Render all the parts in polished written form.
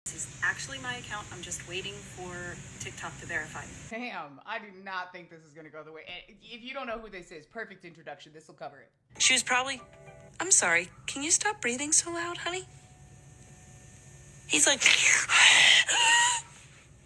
This is actually my account. I'm just waiting for TikTok to verify me. Damn, I do not think this is going to go the way. If you don't know who this is, perfect introduction. This will cover it. She was probably, I'm sorry, can you stop breathing so loud, honey? He's like,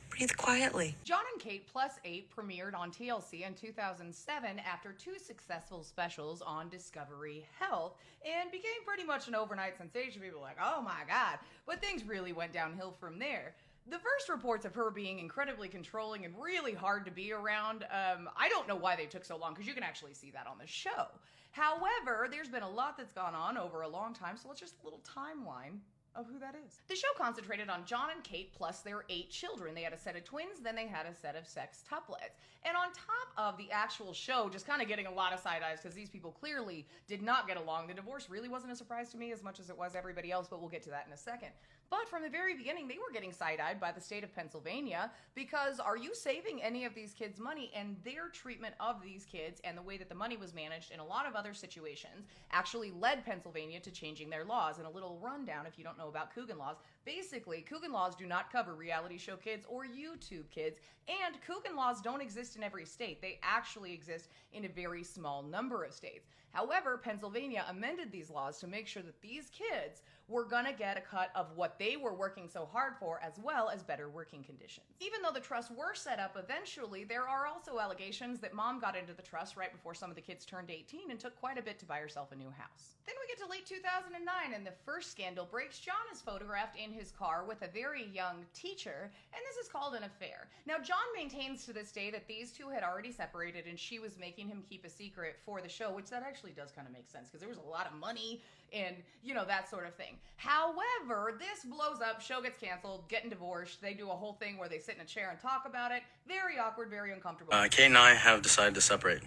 breathe quietly. Jon and Kate Plus 8 premiered on TLC in 2007 after 2 successful specials on Discovery Health and became pretty much an overnight sensation. People were like, oh my god. But things really went downhill from there. The first reports of her being incredibly controlling and really hard to be around, I don't know why they took so long, because you can actually see that on the show. However, there's been a lot that's gone on over a long time, so let's just a little timeline of who that is. The show concentrated on Jon and Kate plus their 8 children. They had a set of twins, then they had a set of sextuplets. And on top of the actual show just kind of getting a lot of side eyes because these people clearly did not get along, the divorce really wasn't a surprise to me as much as it was everybody else, but we'll get to that in a second. But from the very beginning, they were getting side-eyed by the state of Pennsylvania because are you saving any of these kids money? And their treatment of these kids and the way that the money was managed in a lot of other situations actually led Pennsylvania to changing their laws. And a little rundown, if you don't know about Coogan laws, basically, Coogan laws do not cover reality show kids or YouTube kids, and Coogan laws don't exist in every state. They actually exist in a very small number of states. However, Pennsylvania amended these laws to make sure that these kids were gonna get a cut of what they were working so hard for, as well as better working conditions. Even though the trusts were set up eventually, there are also allegations that mom got into the trust right before some of the kids turned 18 and took quite a bit to buy herself a new house. Then we get to late 2009 and the first scandal breaks. Jon is photographed in his car with a very young teacher, and this is called an affair. Now, Jon maintains to this day that these two had already separated and she was making him keep a secret for the show, which that actually does kind of make sense because there was a lot of money and, you know, that sort of thing. However, this blows up, show gets canceled, getting divorced. They do a whole thing where they sit in a chair and talk about it. Very awkward, very uncomfortable. Kate and I have decided to separate.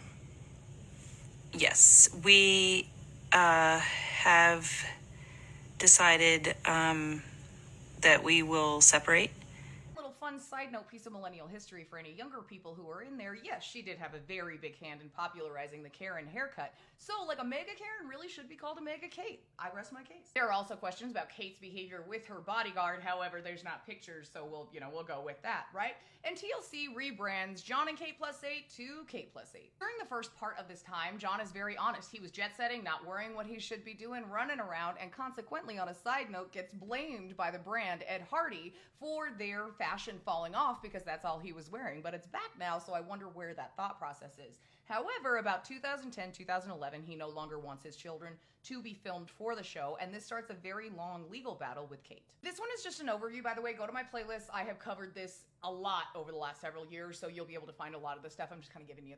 Yes, we have decided that we will separate. Little fun side note piece of millennial history for any younger people who are in there. Yes, she did have a very big hand in popularizing the Karen haircut. So, like, a mega Karen really should be called a mega Kate. I rest my case. There are also questions about Kate's behavior with her bodyguard. However, there's not pictures, so we'll go with that, right? And TLC rebrands Jon and Kate Plus 8 to Kate Plus 8. During the first part of this time, Jon is very honest. He was jet setting, not worrying what he should be doing, running around, and consequently, on a side note, gets blamed by the brand Ed Hardy for their fashion falling off because that's all he was wearing. But it's back now, so I wonder where that thought process is. However, about 2010, 2011, he no longer wants his children to be filmed for the show, and this starts a very long legal battle with Kate. This one is just an overview, by the way. Go to my playlist. I have covered this a lot over the last several years, so you'll be able to find a lot of the stuff. I'm just kind of giving you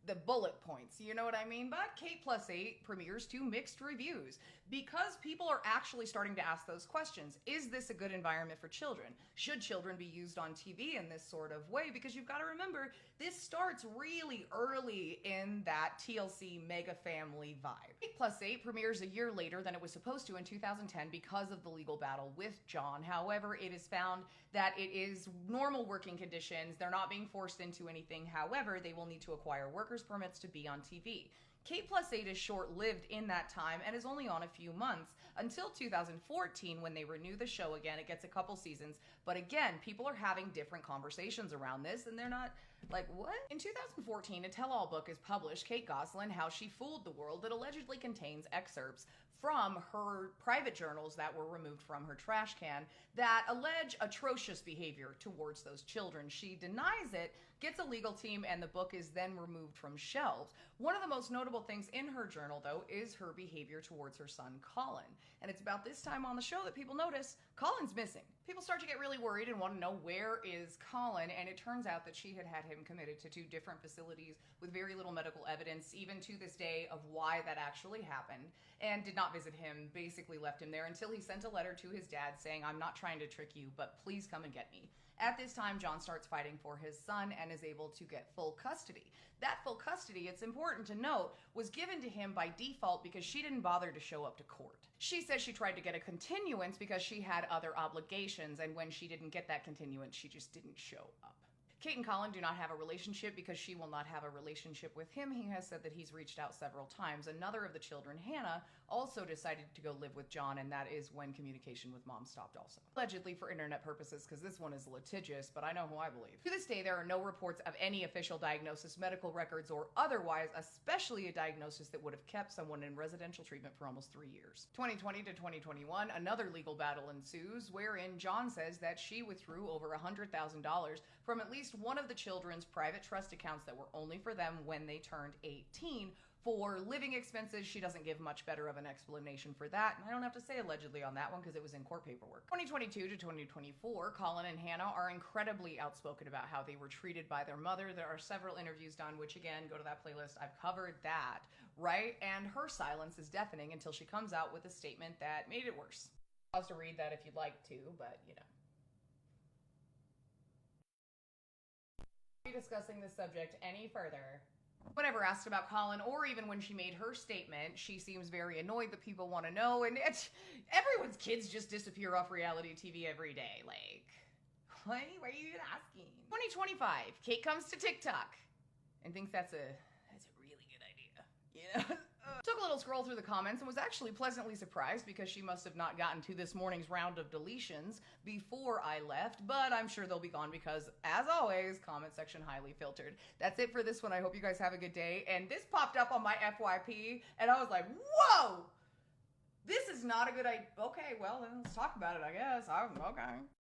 the bullet points, you know what I mean? But Kate Plus 8 premieres to mixed reviews because people are actually starting to ask those questions. Is this a good environment for children? Should children be used on TV in this sort of way? Because you've got to remember, this starts really early in that TLC mega family vibe. Kate Plus 8 premieres a year later than it was supposed to in 2010 because of the legal battle with Jon. However, it is found that it is normal working conditions. They're not being forced into anything. However, they will need to acquire workers' permits to be on TV. Kate Plus 8 is short-lived in that time and is only on a few months until 2014 when they renew the show again. It gets a couple seasons, but again, people are having different conversations around this and they're not like, what? In 2014, a tell-all book is published, Kate Gosselin, How She Fooled the World, that allegedly contains excerpts from her private journals that were removed from her trash can that allege atrocious behavior towards those children. She denies it, gets a legal team, and the book is then removed from shelves. One of the most notable things in her journal, though, is her behavior towards her son, Colin. And it's about this time on the show that people notice Colin's missing. People start to get really worried and want to know, where is Colin? And it turns out that she had him committed to 2 different facilities with very little medical evidence, even to this day, of why that actually happened, and did not visit him, basically left him there until he sent a letter to his dad saying, I'm not trying to trick you, but please come and get me. At this time, Jon starts fighting for his son and is able to get full custody. That full custody, it's important to note, was given to him by default because she didn't bother to show up to court. She says she tried to get a continuance because she had other obligations, and when she didn't get that continuance, she just didn't show up. Kate and Colin do not have a relationship because she will not have a relationship with him. He has said that he's reached out several times. Another of the children, Hannah, also decided to go live with Jon, and that is when communication with mom stopped also. Allegedly for internet purposes, because this one is litigious, but I know who I believe. To this day, there are no reports of any official diagnosis, medical records, or otherwise, especially a diagnosis that would have kept someone in residential treatment for almost 3 years. 2020 to 2021, another legal battle ensues, wherein Jon says that she withdrew over $100,000 from at least one of the children's private trust accounts that were only for them when they turned 18, for living expenses. She doesn't give much better of an explanation for that, and I don't have to say allegedly on that one because it was in court paperwork. 2022 to 2024, Colin and Hannah are incredibly outspoken about how they were treated by their mother. There are several interviews done, which again, go to that playlist. I've covered that, right? And her silence is deafening until she comes out with a statement that made it worse. Pause to read that if you'd like to, but you know. Be discussing this subject any further. Whenever asked about Colin, or even when she made her statement, she seems very annoyed that people want to know, and everyone's kids just disappear off reality TV every day. Like, why are you even asking? 2025, Kate comes to TikTok and thinks that's a really good idea. You know? Took a little scroll through the comments and was actually pleasantly surprised because she must have not gotten to this morning's round of deletions before I left, but I'm sure they'll be gone because, as always, comment section highly filtered. That's it for this one. I hope you guys have a good day. And this popped up on my FYP, and I was like, whoa! This is not a good idea. Okay, well, then let's talk about it, I guess. Okay.